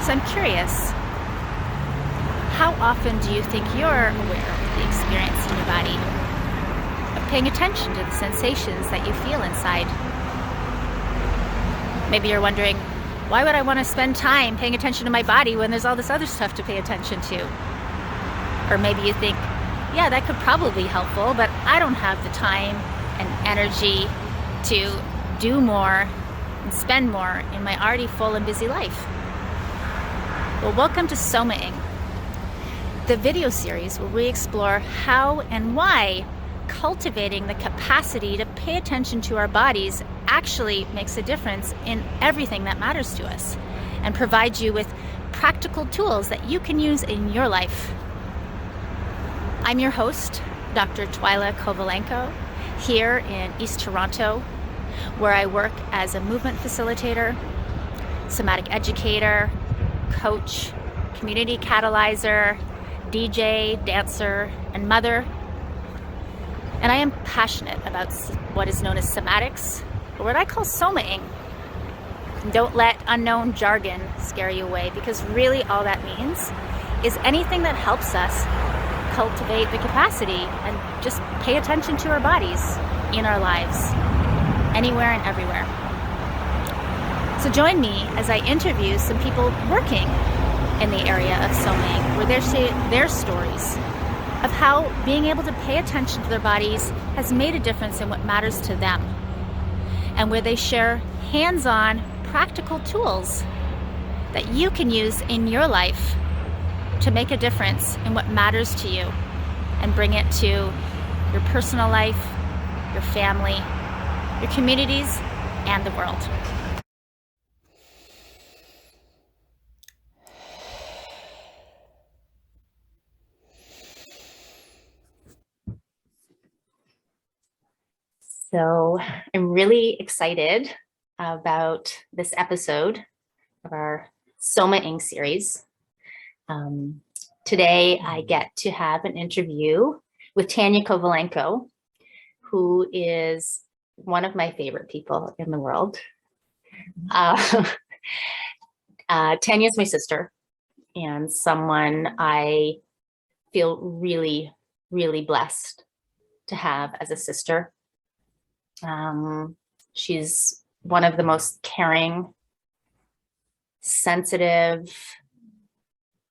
because I'm curious. How often do you think you're aware of the experience in your body? Of paying attention to the sensations that you feel inside? Maybe you're wondering, why would I want to spend time paying attention to my body when there's all this other stuff to pay attention to? Or maybe you think, yeah, that could probably be helpful, but I don't have the time and energy to do more and spend more in my already full and busy life. Well, welcome to Soma'ing, the video series where we explore how and why cultivating the capacity to pay attention to our bodies actually makes a difference in everything that matters to us, and provides you with practical tools that you can use in your life. I'm your host, Dr. Twyla Kowalenko, here in East Toronto, where I work as a movement facilitator, somatic educator, coach, community catalyzer, DJ, dancer, and mother. And I am passionate about what is known as somatics, or what I call Soma'ing. Don't let unknown jargon scare you away, because really all that means is anything that helps us cultivate the capacity and just pay attention to our bodies in our lives, anywhere and everywhere. So join me as I interview some people working in the area of Soma'ing, where they share their stories of how being able to pay attention to their bodies has made a difference in what matters to them, and where they share hands-on practical tools that you can use in your life to make a difference in what matters to you and bring it to your personal life, your family, your communities, and the world. So I'm really excited about this episode of our Soma'ing series. Today I get to have an interview with Tanya Kowalenko, who is one of my favorite people in the world. Tanya is my sister, and someone I feel really, really blessed to have as a sister. She's one of the most caring, sensitive,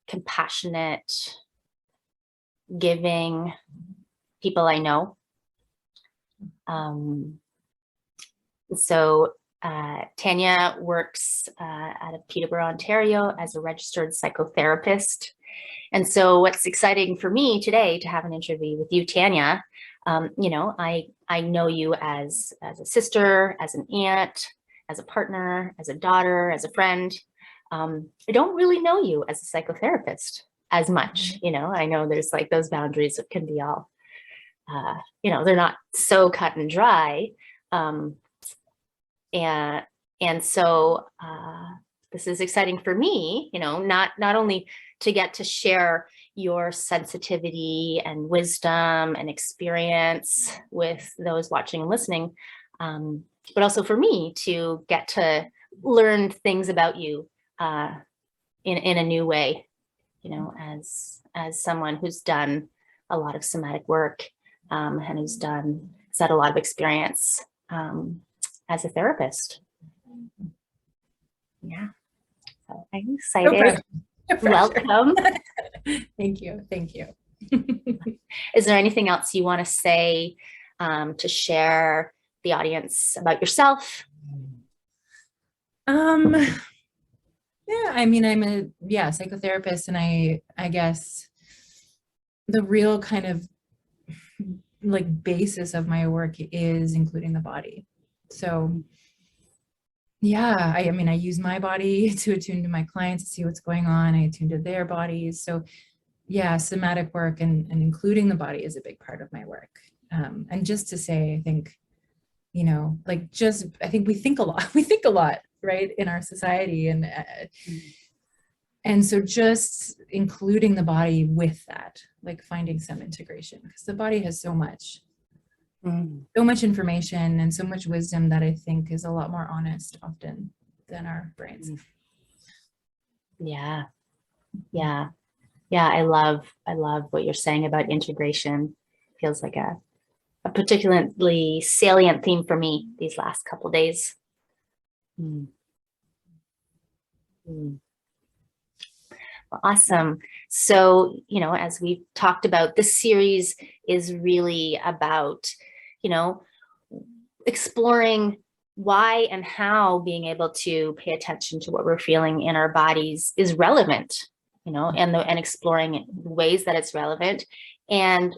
compassionate, giving people I know. So Tanya works out of Peterborough, Ontario as a registered psychotherapist. And so what's exciting for me today to have an interview with you, Tanya, I know you as a sister, as an aunt, as a partner, as a daughter, as a friend. I don't really know you as a psychotherapist as much. I know there's like those boundaries that can be all, they're not so cut and dry. And so this is exciting for me, not only to get to share your sensitivity and wisdom and experience with those watching and listening, but also for me to get to learn things about you in a new way, as someone who's done a lot of somatic work and who's had a lot of experience as a therapist. Yeah, so I'm excited. Welcome. Thank you. Is there anything else you want to say to share the audience about yourself? Yeah, I mean, I'm a psychotherapist, and I guess the real kind of like basis of my work is including the body. So yeah, I mean, I use my body to attune to my clients to see what's going on. I attune to their bodies. So yeah, somatic work and including the body is a big part of my work. And just to say, I think, I think we think a lot, right, in our society. And so just including the body with that, like finding some integration, because the body has so much information and so much wisdom that I think is a lot more honest often than our brains. Yeah. Yeah. Yeah. I love what you're saying about integration. Feels like a particularly salient theme for me these last couple days. Mm. Mm. Well, awesome. So, as we've talked about, this series is really about, you know, exploring why and how being able to pay attention to what we're feeling in our bodies is relevant, and exploring ways that it's relevant, and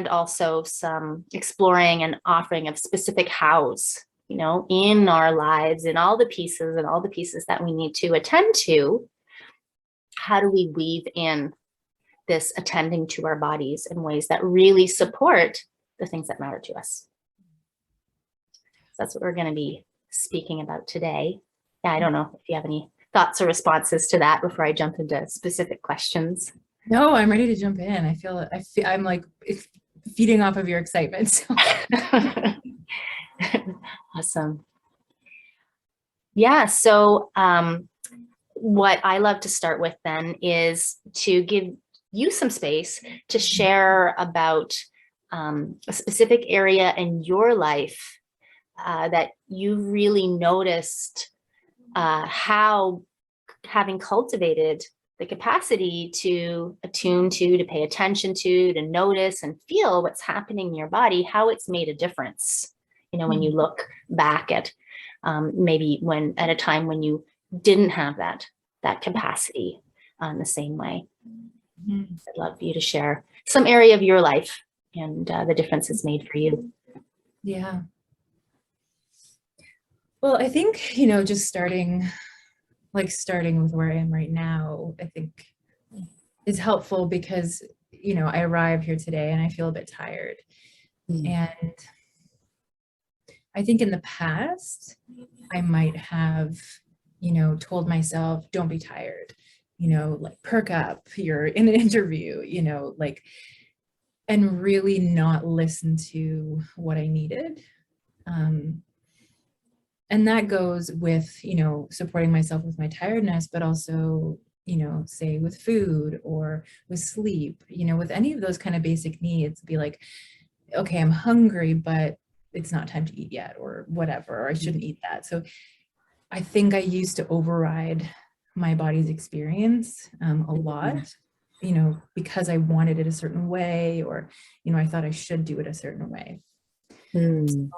also some exploring and offering of specific hows, in our lives, in all the pieces that we need to attend to. How do we weave in this attending to our bodies in ways that really support the things that matter to us? So that's what we're going to be speaking about today. Yeah, I don't know if you have any thoughts or responses to that before I jump into specific questions. No, I'm ready to jump in. I'm like feeding off of your excitement. So. Awesome. Yeah. So what I love to start with then is to give you some space to share about a specific area in your life that you've really noticed how having cultivated the capacity to attune to pay attention to notice and feel what's happening in your body, how it's made a difference. When you look back at maybe when at a time when you didn't have that capacity the same way. I'd love you to share some area of your life and the difference it's made for you. Yeah. Well, I think, just starting with where I am right now, I think is helpful because, I arrived here today and I feel a bit tired. And I think in the past, I might have, told myself, don't be tired, like perk up, you're in an interview, and really not listen to what I needed. And that goes with, supporting myself with my tiredness, but also, say with food or with sleep, with any of those kind of basic needs, be like, okay, I'm hungry, but it's not time to eat yet, or whatever, or I shouldn't eat that. So I think I used to override my body's experience a lot, because I wanted it a certain way, or, I thought I should do it a certain way. And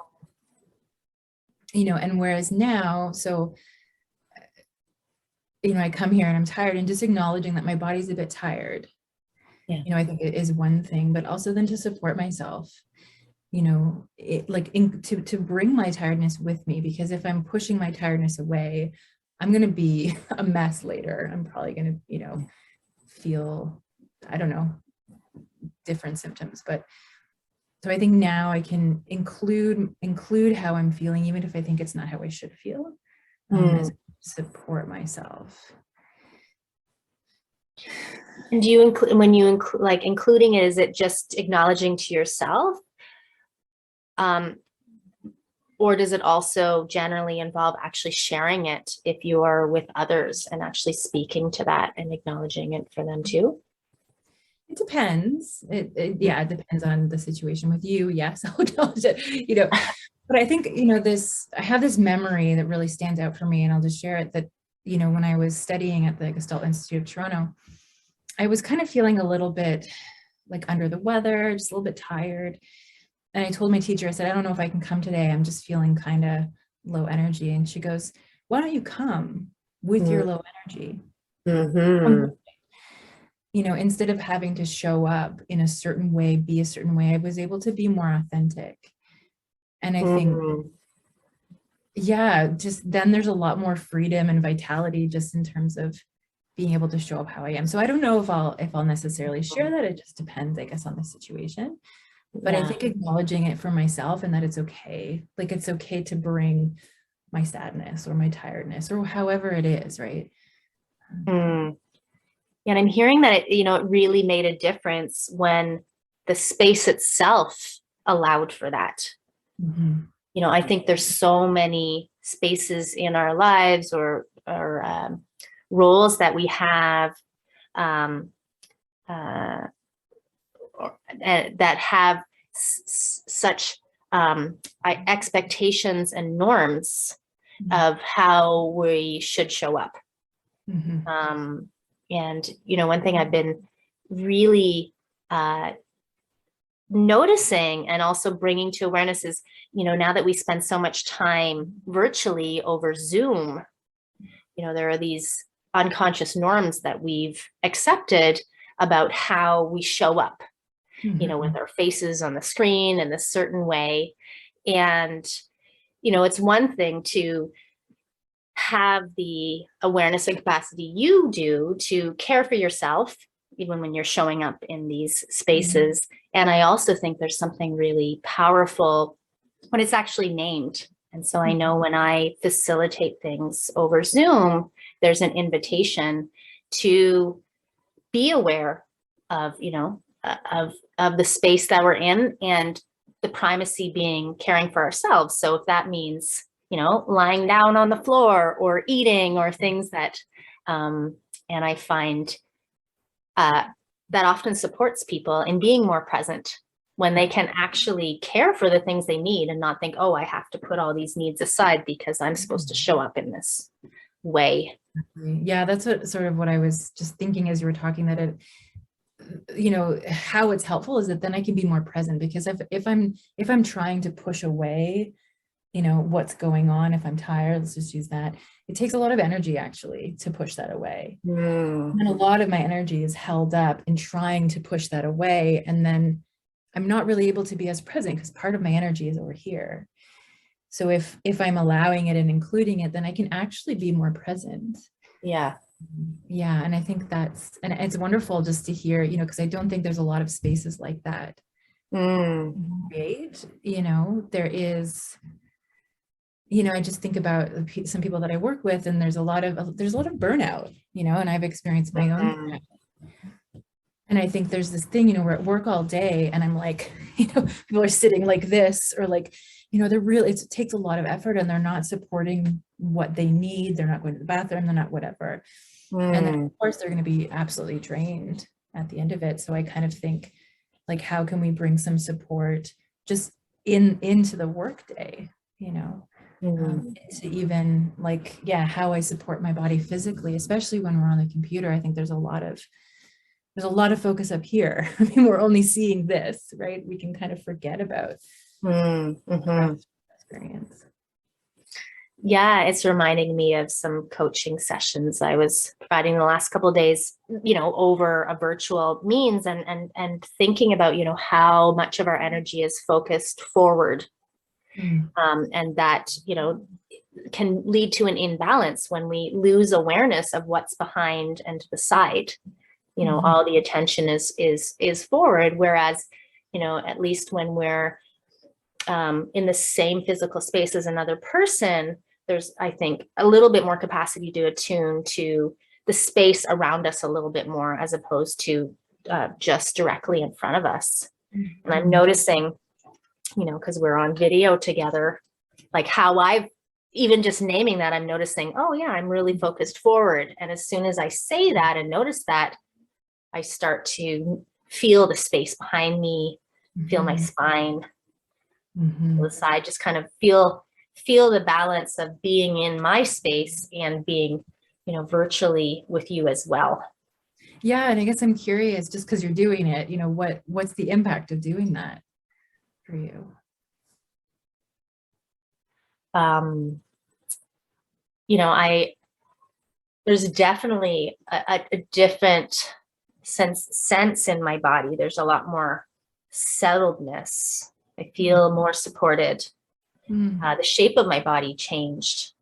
whereas now, so, I come here and I'm tired, and just acknowledging that my body's a bit tired, I think it is one thing, but also then to support myself, to bring my tiredness with me, because if I'm pushing my tiredness away, I'm going to be a mess later. I'm probably going to, feel, I don't know, different symptoms. But so I think now I can include how I'm feeling, even if I think it's not how I should feel, as support myself. And do you include, when you include, like including it, is it just acknowledging to yourself? Or does it also generally involve actually sharing it if you are with others and actually speaking to that and acknowledging it for them too? It depends. It depends on the situation with you. Yes, I'll acknowledge it, but I think, I have this memory that really stands out for me, and I'll just share it, that, when I was studying at the Gestalt Institute of Toronto, I was kind of feeling a little bit like under the weather, just a little bit tired. And I told my teacher, I said, I don't know if I can come today. I'm just feeling kind of low energy. And she goes, why don't you come with your low energy? Instead of having to show up in a certain way, be a certain way, I was able to be more authentic. And I think, just then there's a lot more freedom and vitality just in terms of being able to show up how I am. So I don't know if I'll necessarily share that. It just depends, I guess, on the situation. But I think acknowledging it for myself, and that it's okay. Like, it's okay to bring my sadness or my tiredness or however it is, right? And I'm hearing that it really made a difference when the space itself allowed for that. I think there's so many spaces in our lives or roles that we have, that have such expectations and norms of how we should show up. And, one thing I've been really noticing and also bringing to awareness is, now that we spend so much time virtually over Zoom, there are these unconscious norms that we've accepted about how we show up, with our faces on the screen in a certain way. And, it's one thing to have the awareness and capacity you do to care for yourself, even when you're showing up in these spaces. And I also think there's something really powerful when it's actually named. And so I know when I facilitate things over Zoom, there's an invitation to be aware of, of the space that we're in, and the primacy being caring for ourselves. So if that means, lying down on the floor or eating or things that, and I find that often supports people in being more present when they can actually care for the things they need and not think, oh, I have to put all these needs aside because I'm supposed to show up in this way. Yeah, that's what I was just thinking as you were talking, that it, how it's helpful is that then I can be more present, because if I'm trying to push away, what's going on, if I'm tired, let's just use that. It takes a lot of energy actually to push that away. And a lot of my energy is held up in trying to push that away. And then I'm not really able to be as present because part of my energy is over here. So if I'm allowing it and including it, then I can actually be more present. Yeah. Yeah. And I think and it's wonderful just to hear, because I don't think there's a lot of spaces like that. Right. There is, I just think about some people that I work with, and there's a lot of burnout, and I've experienced my own burnout. And I think there's this thing, we're at work all day and I'm like, people are sitting like this, or like, they're really, it takes a lot of effort and they're not supporting what they need. They're not going to the bathroom. They're not whatever. And then of course they're going to be absolutely drained at the end of it. So I kind of think, like, how can we bring some support just into the workday, to even like, how I support my body physically, especially when we're on the computer. I think there's a lot of focus up here. I mean, we're only seeing this, right? We can kind of forget about experience. Yeah, it's reminding me of some coaching sessions I was providing the last couple of days, over a virtual means, and thinking about, how much of our energy is focused forward. And that, can lead to an imbalance when we lose awareness of what's behind and to the side. All the attention is forward, whereas, at least when we're in the same physical space as another person, there's, I think, a little bit more capacity to attune to the space around us a little bit more, as opposed to just directly in front of us. And I'm noticing, because we're on video together, like how I've even just naming that, I'm noticing, oh yeah, I'm really focused forward. And as soon as I say that and notice that, I start to feel the space behind me, feel my spine, the side, just kind of feel the balance of being in my space and being, virtually with you as well. Yeah. And I guess I'm curious, just because you're doing it, what's the impact of doing that for you? There's definitely a different sense in my body. There's a lot more settledness. I feel more supported. The shape of my body changed.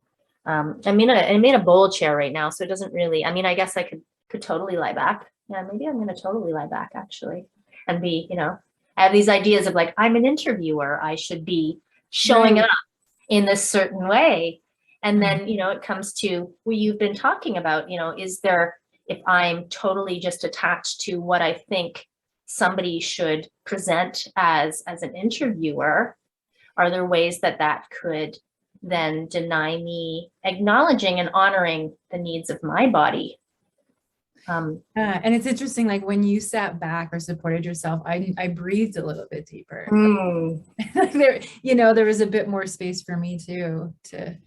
I'm in a bowl chair right now, so it doesn't really, I guess I could totally lie back. Yeah, maybe I'm going to totally lie back actually, and be, I have these ideas of like, I'm an interviewer. I should be showing up in this certain way. And then, it comes to what you've been talking about, is there, if I'm totally just attached to what I think somebody should present as an interviewer, are there ways that could then deny me acknowledging and honoring the needs of my body. And it's interesting, like when you sat back or supported yourself, I breathed a little bit deeper. There, there was a bit more space for me too, to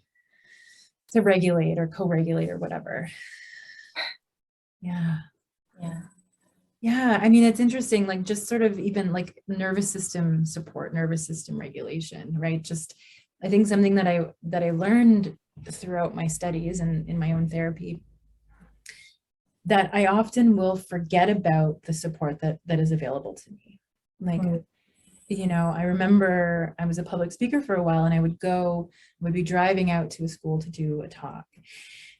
regulate or co-regulate or whatever. Yeah. I mean, it's interesting, like just sort of even like nervous system support, nervous system regulation, right? Just, I think something that I learned throughout my studies and in my own therapy, that I often will forget about the support that is available to me. Like, I remember I was a public speaker for a while, and I would be driving out to a school to do a talk,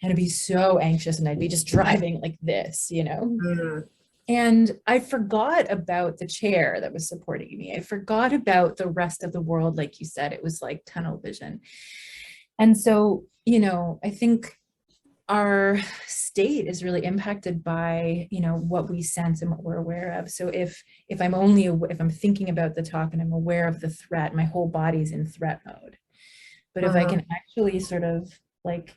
and I'd be so anxious, and I'd be just driving like this, and I forgot about the chair that was supporting me. I forgot about the rest of the world. Like you said, it was like tunnel vision. And so, I think our state is really impacted by, what we sense and what we're aware of. So if I'm thinking about the talk and I'm aware of the threat, my whole body's in threat mode. But if I can actually sort of like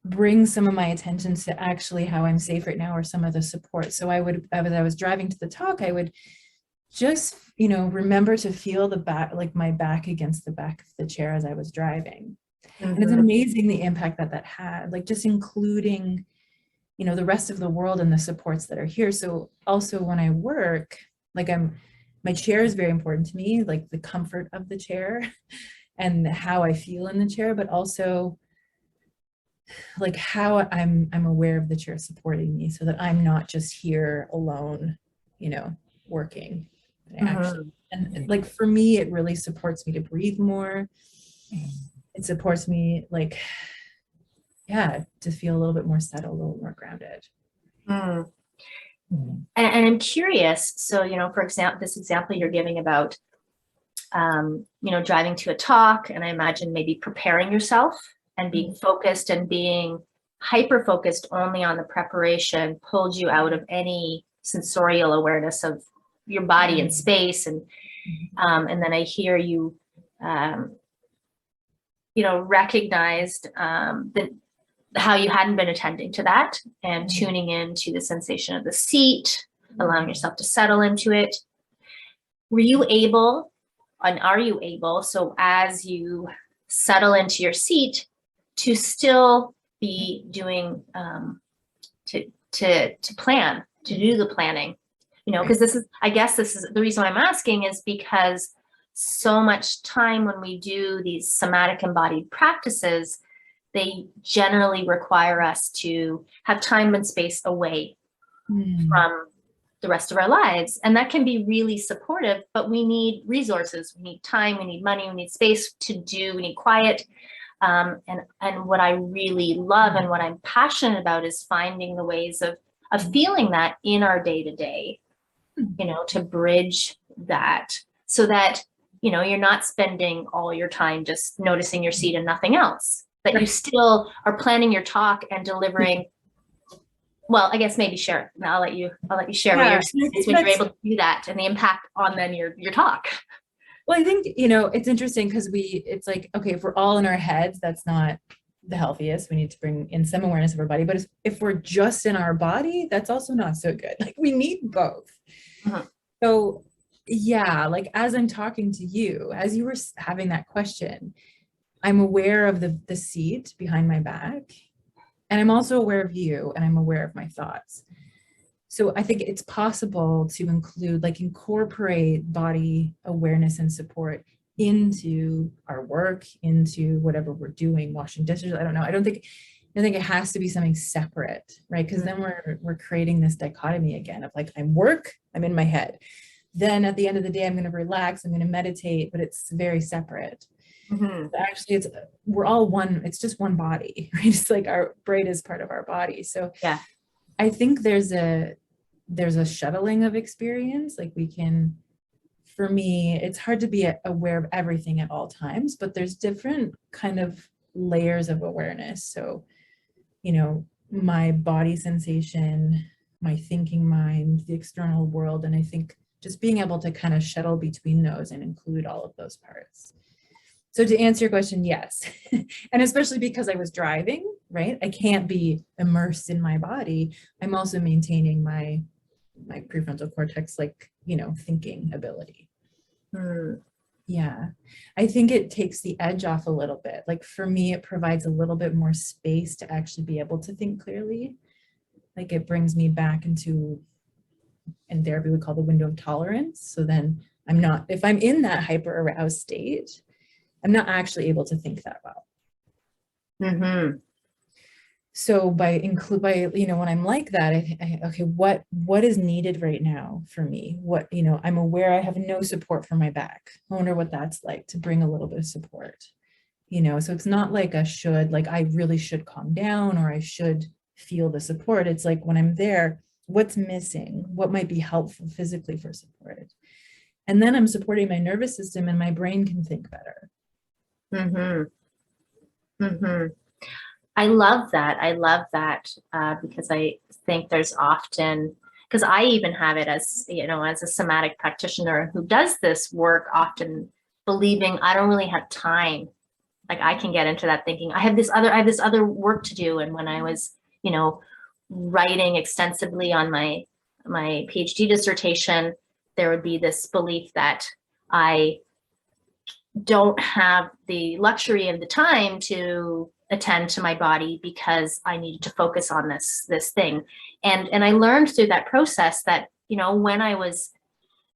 bring some of my attention to actually how I'm safe right now, or some of the support. So as I was driving to the talk, I would just, remember to feel the back, like my back against the back of the chair as I was driving. And it's amazing the impact that had, like just including, the rest of the world and the supports that are here. So also when I work, like my chair is very important to me, like the comfort of the chair and how I feel in the chair, but also like how I'm aware of the chair supporting me, so that I'm not just here alone, working. And like for me, it really supports me to breathe more. It supports me, like, to feel a little bit more settled, a little more grounded. And I'm curious. So, for example, this example you're giving about, driving to a talk, and I imagine maybe preparing yourself and being focused and being hyper focused only on the preparation pulled you out of any sensorial awareness of your body and space. And then I hear you, recognized that how you hadn't been attending to that and tuning into the sensation of the seat, allowing yourself to settle into it. Were you able, and are you able, so as you settle into your seat, to still be doing, to plan, to do the planning, because this is the reason why I'm asking, is because so much time when we do these somatic embodied practices, they generally require us to have time and space away from the rest of our lives. And that can be really supportive, but we need resources, we need time, we need money, we need space we need quiet. And what I really love and what I'm passionate about is finding the ways of feeling that in our day-to-day, to bridge that, so that, you're not spending all your time just noticing your seat and nothing else, that you still are planning your talk and delivering. Well, I guess maybe share. Now I'll let you share what your experience when you're able to do that and the impact on then your talk. Well, I think, it's interesting because it's like, okay, if we're all in our heads, that's not the healthiest. We need to bring in some awareness of our body. But if we're just in our body, that's also not so good. Like we need both. So yeah, like as I'm talking to you, as you were having that question, I'm aware of the seat behind my back, and I'm also aware of you, and I'm aware of my thoughts. So I think it's possible to incorporate body awareness and support into our work, into whatever we're doing, washing dishes. I don't know. I don't think it has to be something separate, right? Because then we're creating this dichotomy again of like, I'm in my head. Then at the end of the day, I'm going to relax, I'm going to meditate, but it's very separate. But actually, we're all one. It's just one body, right? It's like our brain is part of our body. So yeah, I think there's a shuttling of experience. Like for me, it's hard to be aware of everything at all times, but there's different kind of layers of awareness. So, my body sensation, my thinking mind, the external world. And I think just being able to kind of shuttle between those and include all of those parts So to answer your question, yes. And especially because I was driving, right? I can't be immersed in my body. I'm also maintaining my prefrontal cortex, like, thinking ability. Hmm. Yeah. I think it takes the edge off a little bit. Like for me, it provides a little bit more space to actually be able to think clearly. Like it brings me back into, in therapy, we call the window of tolerance. So then if I'm in that hyper aroused state, I'm not actually able to think that well. Mm-hmm. So when I'm like that, okay, what is needed right now for me? I'm aware I have no support for my back. I wonder what that's like, to bring a little bit of support. So it's not like like I really should calm down or I should feel the support. It's like when I'm there, what's missing? What might be helpful physically for support? And then I'm supporting my nervous system and my brain can think better. Mm-hmm. Mm-hmm. I love that. Because I think there's often, because I even have it as, as a somatic practitioner who does this work, often believing I don't really have time. Like I can get into that thinking I have this other work to do. And when I was, writing extensively on my PhD dissertation, there would be this belief that I don't have the luxury of the time to attend to my body because I needed to focus on this thing. And I learned through that process that, when I was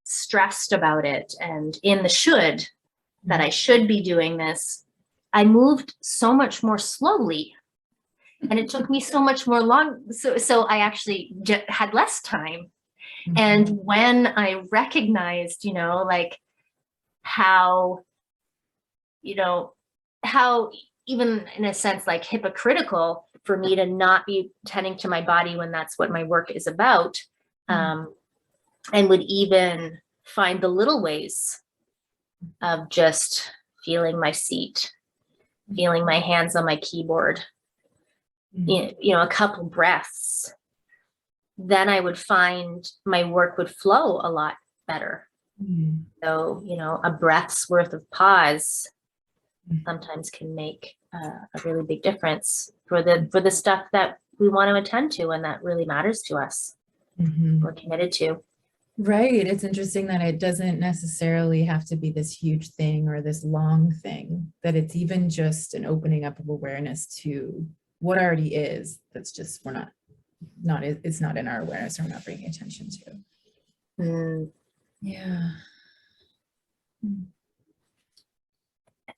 stressed about it and in the should, that I should be doing this, I moved so much more slowly and it took me so much more long. So I actually had less time. Mm-hmm. And when I recognized, like how even in a sense, like hypocritical for me to not be tending to my body when that's what my work is about. And would even find the little ways of just feeling my seat, feeling my hands on my keyboard, a couple breaths, then I would find my work would flow a lot better. So, a breath's worth of pause sometimes can make a really big difference for the stuff that we want to attend to and that really matters to us. We're committed to. Right. It's interesting that it doesn't necessarily have to be this huge thing or this long thing, that it's even just an opening up of awareness to what already is. That's just, it's not in our awareness, or we're not bringing attention to. Yeah.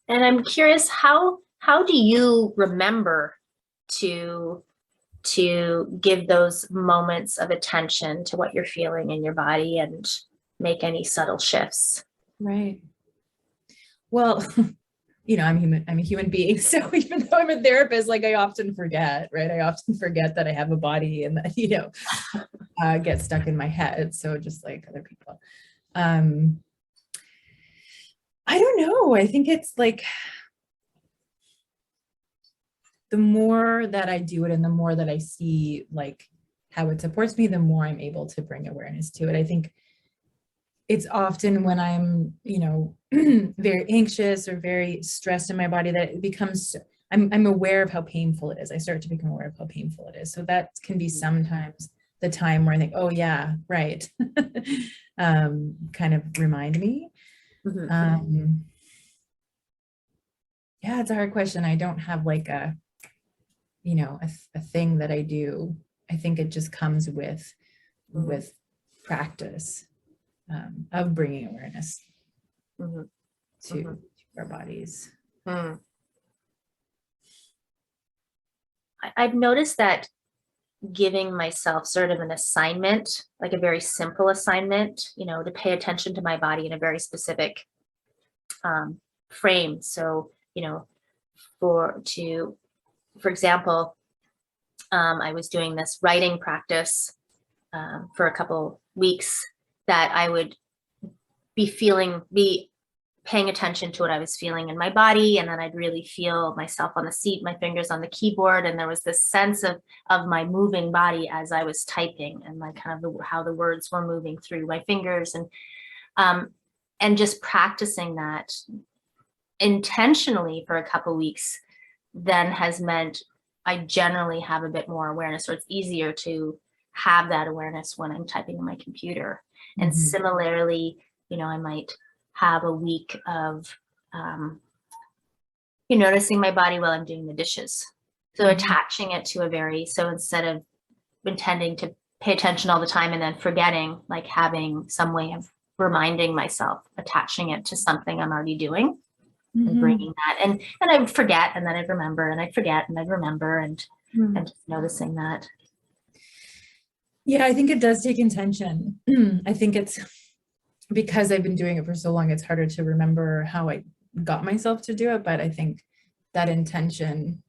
And I'm curious, how do you remember to give those moments of attention to what you're feeling in your body and make any subtle shifts? Right. Well, I'm a human being. So even though I'm a therapist, like I often forget, right? I often forget that I have a body and that, get stuck in my head. So just like other people. I don't know. I think it's like the more that I do it and the more that I see like how it supports me, the more I'm able to bring awareness to it. I think it's often when I'm, very anxious or very stressed in my body that it becomes, I'm aware of how painful it is. I start to become aware of how painful it is. So that can be sometimes the time where I think, oh yeah, right. Kind of remind me. Yeah, it's a hard question. I don't have like a thing that I do. I think it just comes with practice of bringing awareness to our bodies. I've noticed that giving myself sort of an assignment, like a very simple assignment, to pay attention to my body in a very specific frame. So, for example, I was doing this writing practice for a couple weeks that I would be paying attention to what I was feeling in my body. And then I'd really feel myself on the seat, my fingers on the keyboard. And there was this sense of my moving body as I was typing and like kind of how the words were moving through my fingers and just practicing that intentionally for a couple weeks then has meant I generally have a bit more awareness, or it's easier to have that awareness when I'm typing on my computer. And similarly, I might have a week of noticing my body while I'm doing the dishes. So attaching it to so instead of intending to pay attention all the time and then forgetting, like having some way of reminding myself, attaching it to something I'm already doing and bringing that. And I would forget, and then I'd remember, and I'd forget, and I'd remember, and just noticing that. Yeah, I think it does take intention. I think it's because I've been doing it for so long, it's harder to remember how I got myself to do it. But I think that intention,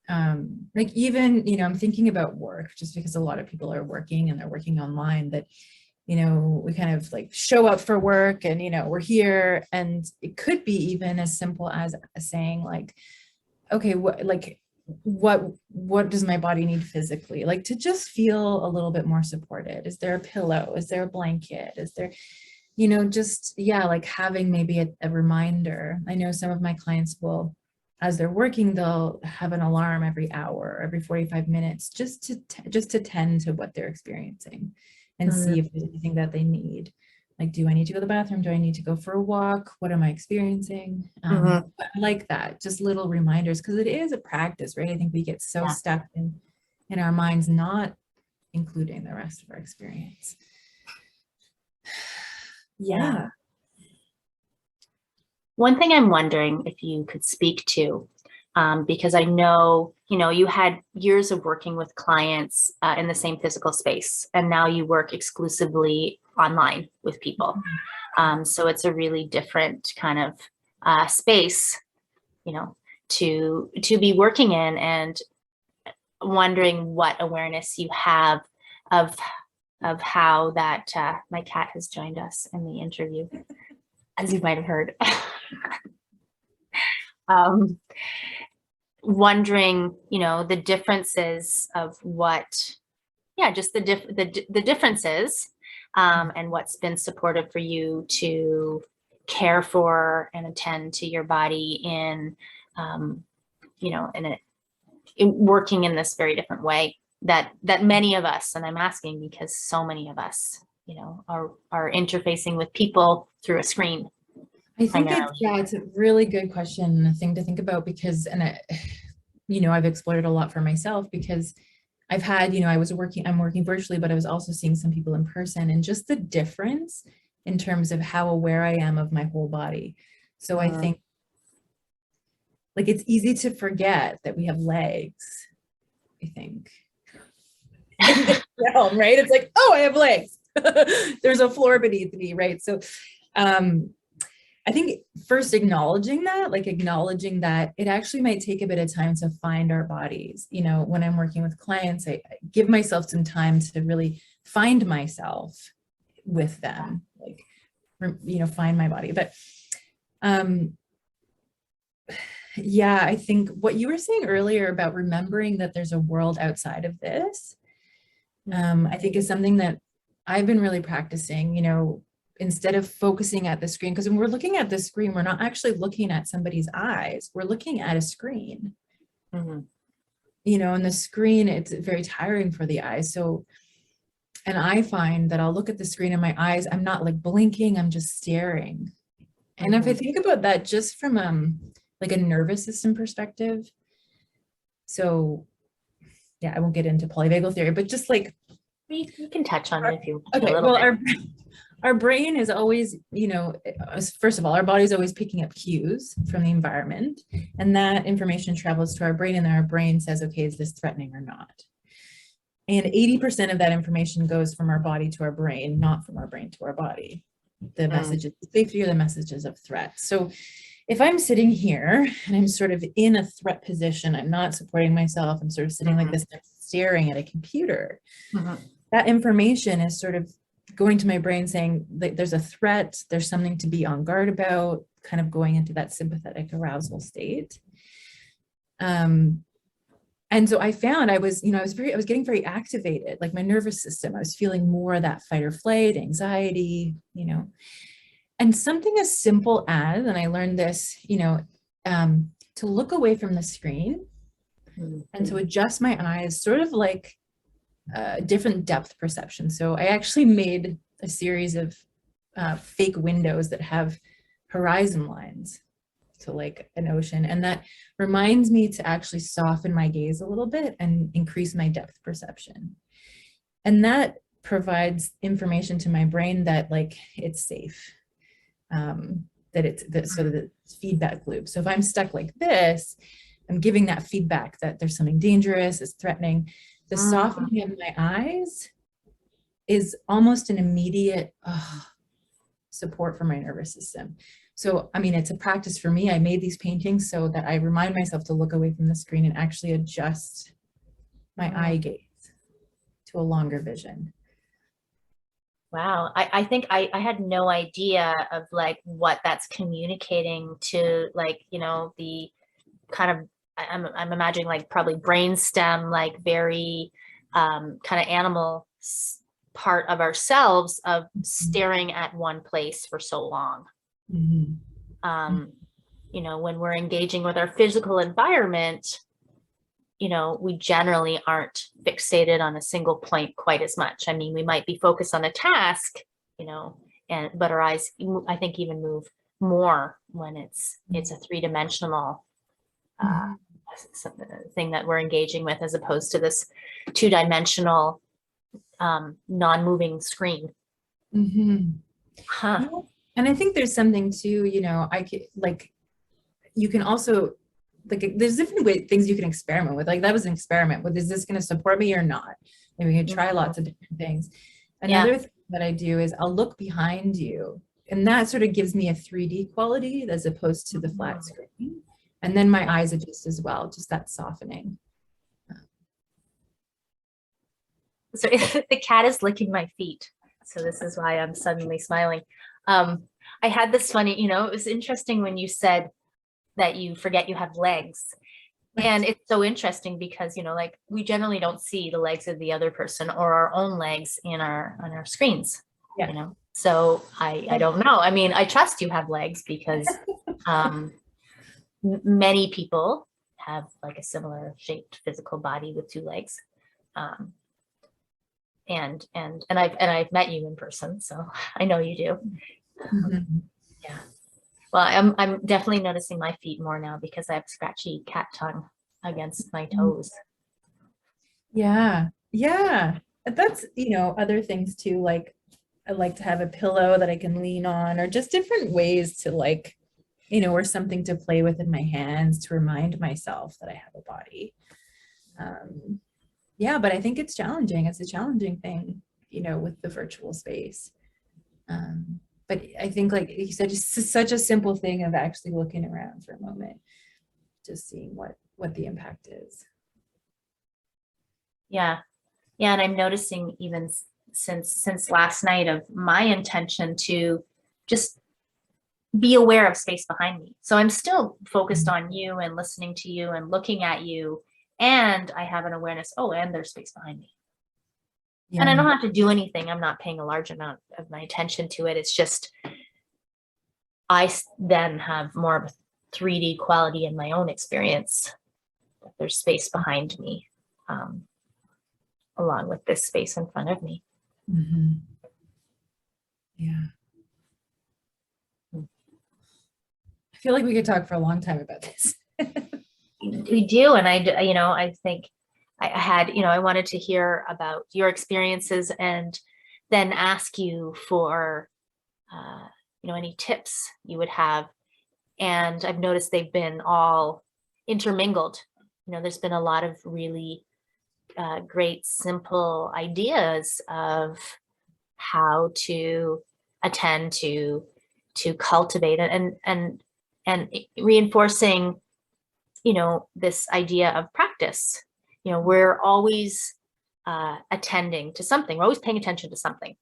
like even, I'm thinking about work, just because a lot of people are working and they're working online, that, we kind of like show up for work and, we're here, and it could be even as simple as saying like, okay, what does my body need physically? Like to just feel a little bit more supported. Is there a pillow? Is there a blanket? Is there, like having maybe a reminder. I know some of my clients will, as they're working, they'll have an alarm every hour, every 45 minutes, just to tend to what they're experiencing and see if there's anything that they need. Like, do I need to go to the bathroom? Do I need to go for a walk? What am I experiencing? I like that, just little reminders, because it is a practice, right? I think we get so stuck in our minds, not including the rest of our experience. Yeah. One thing I'm wondering if you could speak to, because I know, you had years of working with clients in the same physical space, and now you work exclusively online with people. So it's a really different kind of space, to be working in, and wondering what awareness you have of how that my cat has joined us in the interview, as you might have heard. Wondering, the differences of just the differences, and what's been supportive for you to care for and attend to your body in working in this very different way that many of us, and I'm asking because so many of us, are interfacing with people through a screen. I think it's a really good question, a thing to think about, because, I've explored a lot for myself, because I've had, I'm working virtually, but I was also seeing some people in person, and just the difference in terms of how aware I am of my whole body. So I think like it's easy to forget that we have legs, I think. Right? It's like, oh, I have legs. There's a floor beneath me, right? So I think first acknowledging that it actually might take a bit of time to find our bodies. When I'm working with clients, I give myself some time to really find myself with them, like, find my body. But I think what you were saying earlier about remembering that there's a world outside of this, I think is something that I've been really practicing, instead of focusing at the screen, because when we're looking at the screen, we're not actually looking at somebody's eyes, we're looking at a screen. And the screen, it's very tiring for the eyes. So, and I find that I'll look at the screen and my eyes, I'm not like blinking, I'm just staring. And if I think about that just from like a nervous system perspective, so I won't get into polyvagal theory, but just like you can touch on it if you okay, well, our brain is always, first of all, our body's always picking up cues from the environment, and that information travels to our brain, and then our brain says, okay, is this threatening or not? And 80% of that information goes from our body to our brain, not from our brain to our body. The messages of safety or the messages of threat. So if I'm sitting here and I'm sort of in a threat position, I'm not supporting myself, I'm sort of sitting like this, I'm staring at a computer, that information is sort of going to my brain saying that there's a threat, there's something to be on guard about, kind of going into that sympathetic arousal state. And so I found I was getting very activated, like my nervous system, I was feeling more of that fight or flight, anxiety, and And something as simple as, and I learned this, to look away from the screen and to adjust my eyes, sort of like different depth perception. So I actually made a series of fake windows that have horizon lines to like an ocean. And that reminds me to actually soften my gaze a little bit and increase my depth perception. And that provides information to my brain that like it's safe, that it's that sort of the feedback loop. So if I'm stuck like this, I'm giving that feedback that there's something dangerous, it's threatening. The softening of my eyes is almost an immediate support for my nervous system. So, I mean, it's a practice for me. I made these paintings so that I remind myself to look away from the screen and actually adjust my eye gaze to a longer vision. Wow. I think I had no idea of like what that's communicating to, like, the kind of, I'm imagining like probably brainstem, like very kind of animal part of ourselves of staring at one place for so long. When we're engaging with our physical environment, we generally aren't fixated on a single point quite as much. I mean, we might be focused on a task, but our eyes, I think, even move more when it's a three-dimensional thing that we're engaging with, as opposed to this two-dimensional non-moving screen. Yeah. And I think there's something too, you can also, like, there's different things you can experiment with. Like that was an experiment with, is this going to support me or not? And we can try lots of different things. Another thing that I do is I'll look behind you, and that sort of gives me a 3D quality as opposed to the flat screen. And then my eyes adjust as well, just that softening. So the cat is licking my feet. So this is why I'm suddenly smiling. I had this funny, it was interesting when you said that you forget you have legs. And it's so interesting because, like we generally don't see the legs of the other person or our own legs on our screens, So I don't know. I mean, I trust you have legs because many people have like a similar shaped physical body with two legs. And I've met you in person, so I know you do. Yeah. Well, I'm definitely noticing my feet more now because I have scratchy cat tongue against my toes. Yeah. That's, other things too. Like I like to have a pillow that I can lean on, or just different ways to like, or something to play with in my hands to remind myself that I have a body. Yeah, but I think it's challenging. It's a challenging thing, with the virtual space. But I think, like you said, just such a simple thing of actually looking around for a moment, just seeing what the impact is. Yeah. And I'm noticing even since last night of my intention to just be aware of space behind me. So I'm still focused on you and listening to you and looking at you. And I have an awareness, and there's space behind me. Yeah. And I don't have to do anything. I'm not paying a large amount of my attention to it. It's just, I then have more of a 3D quality in my own experience. There's space behind me, along with this space in front of me. Yeah. I feel like we could talk for a long time about this. We do. And I think I wanted to hear about your experiences and then ask you for, any tips you would have. And I've noticed they've been all intermingled. There's been a lot of really great, simple ideas of how to attend to cultivate it and reinforcing this idea of practice. We're always attending to something. We're always paying attention to something.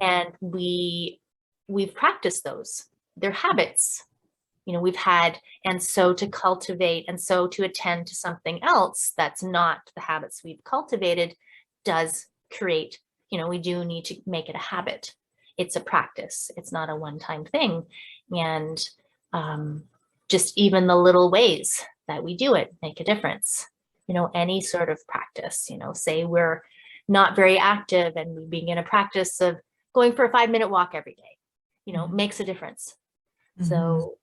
And we've practiced those. They're habits. We've had, and so to cultivate and so to attend to something else that's not the habits we've cultivated does create, we do need to make it a habit. it's a practice. It's not a one-time thing. And just even the little ways that we do it make a difference. Any sort of practice, say we're not very active and we begin a practice of going for a 5-minute walk every day, makes a difference. So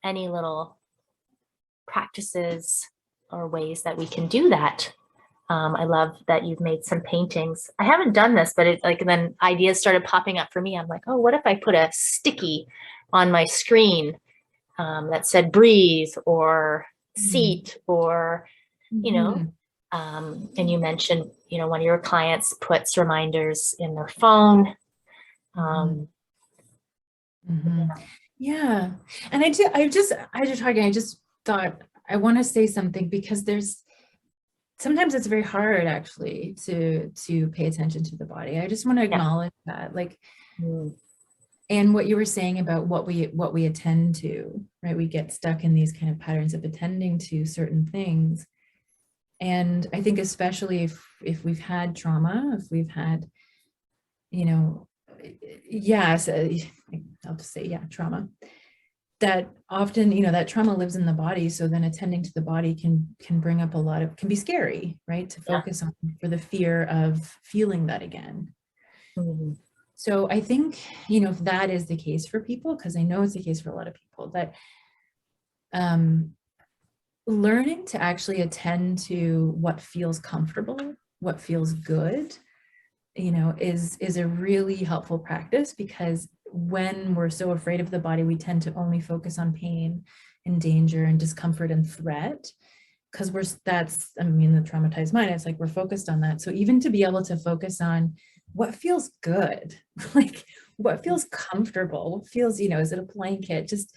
any little practices or ways that we can do that. I love that you've made some paintings. I haven't done this, but then ideas started popping up for me. I'm like, oh, what if I put a sticky on my screen that said breathe or seat or, and you mentioned, one of your clients puts reminders in their phone. Yeah. And I just thought I want to say something, because sometimes it's very hard actually to pay attention to the body. I just want to acknowledge that, and what you were saying about what we attend to, right? We get stuck in these kind of patterns of attending to certain things. And I think especially if we've had trauma, if we've had, I'll just say, trauma, that often, that trauma lives in the body. So then attending to the body can bring up can be scary, right? To focus on, for the fear of feeling that again. So I think, if that is the case for people, because I know it's the case for a lot of people, that learning to actually attend to what feels comfortable, what feels good, is a really helpful practice, because when we're so afraid of the body, we tend to only focus on pain and danger and discomfort and threat, because the traumatized mind, it's like we're focused on that. So even to be able to focus on what feels good, like what feels comfortable, what feels, is it a blanket? Just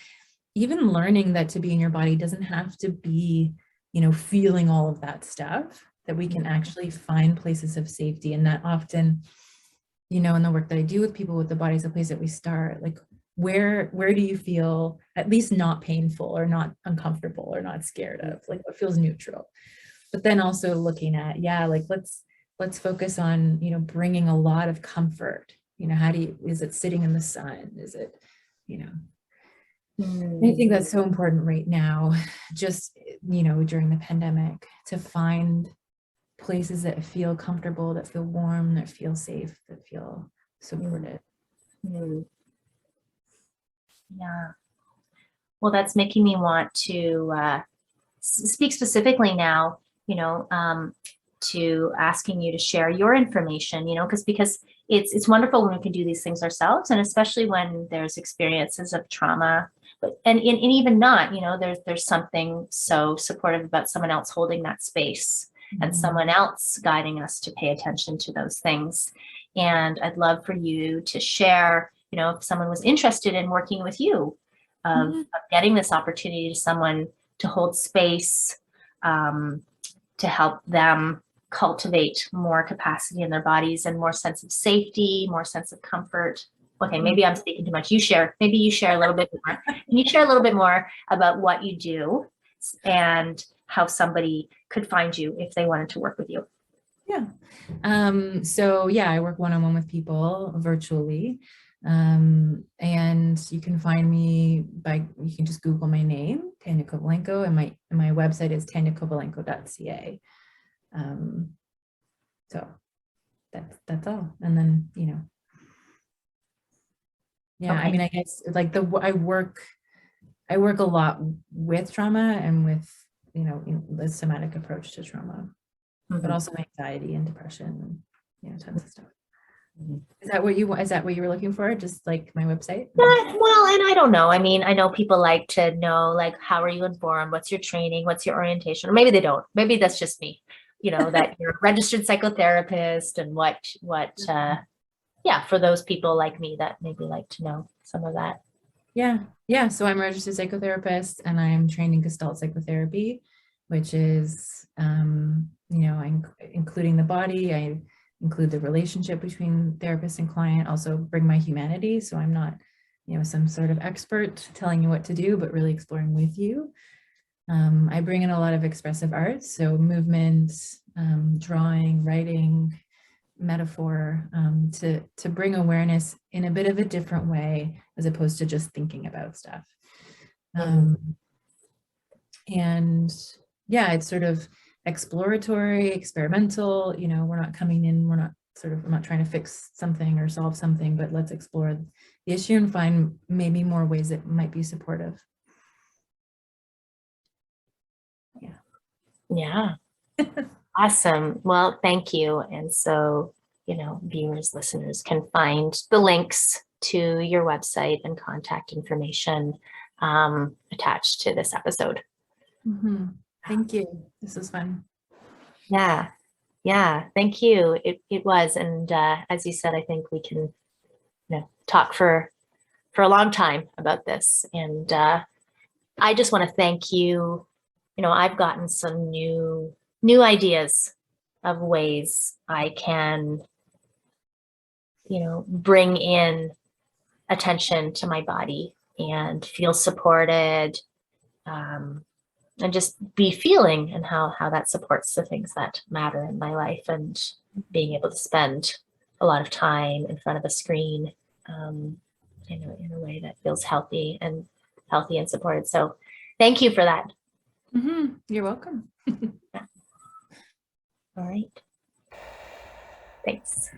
even learning that to be in your body doesn't have to be, feeling all of that stuff, that we can actually find places of safety. And that often, in the work that I do with people with the body is a place that we start, like, where do you feel at least not painful or not uncomfortable or not scared of, like what feels neutral. But then also looking at, let's focus on, bringing a lot of comfort. Is it sitting in the sun? Is it, I think that's so important right now, just, during the pandemic, to find places that feel comfortable, that feel warm, that feel safe, that feel supported. Yeah. Well, that's making me want to speak specifically now, to asking you to share your information, because it's wonderful when we can do these things ourselves, and especially when there's experiences of trauma, but and even not, there's something so supportive about someone else holding that space and someone else guiding us to pay attention to those things. And I'd love for you to share, if someone was interested in working with you, of getting this opportunity to someone to hold space, to help them cultivate more capacity in their bodies and more sense of safety, more sense of comfort. Okay, maybe I'm speaking too much. Maybe you share a little bit more. Can you share a little bit more about what you do and how somebody could find you if they wanted to work with you? Yeah. I work one-on-one with people virtually. And you can find me you can just Google my name, Tanya Kowalenko, and my website is tanyakowalenko.ca. So that's all. And then, okay. I guess like I work a lot with trauma and with, the somatic approach to trauma, but also anxiety and depression and, tons of stuff. Is that what you were looking for? Just like my website? Well, and I don't know. I know people like to know, like, how are you informed? What's your training? What's your orientation? Or maybe they don't. Maybe that's just me, that you're a registered psychotherapist and for those people like me that maybe like to know some of that. Yeah. So I'm a registered psychotherapist and I'm trained in Gestalt psychotherapy, which is, including the body. I include the relationship between therapist and client, also bring my humanity. So I'm not, some sort of expert telling you what to do, but really exploring with you. I bring in a lot of expressive arts, so movement, drawing, writing, metaphor, to bring awareness in a bit of a different way, as opposed to just thinking about stuff. And yeah, it's sort of exploratory, experimental, we're not coming in, I'm not trying to fix something or solve something, but let's explore the issue and find maybe more ways that might be supportive. Yeah. Awesome. Well, thank you. And so, viewers, listeners can find the links to your website and contact information attached to this episode. Thank you. This was fun. Yeah. Thank you. It was. And as you said, I think we can talk for a long time about this. And I just want to thank you. I've gotten some new ideas of ways I can, bring in attention to my body and feel supported, and just be feeling, and how that supports the things that matter in my life, and being able to spend a lot of time in front of a screen, in a way that feels healthy and supported. So thank you for that. You're welcome. All right. Thanks.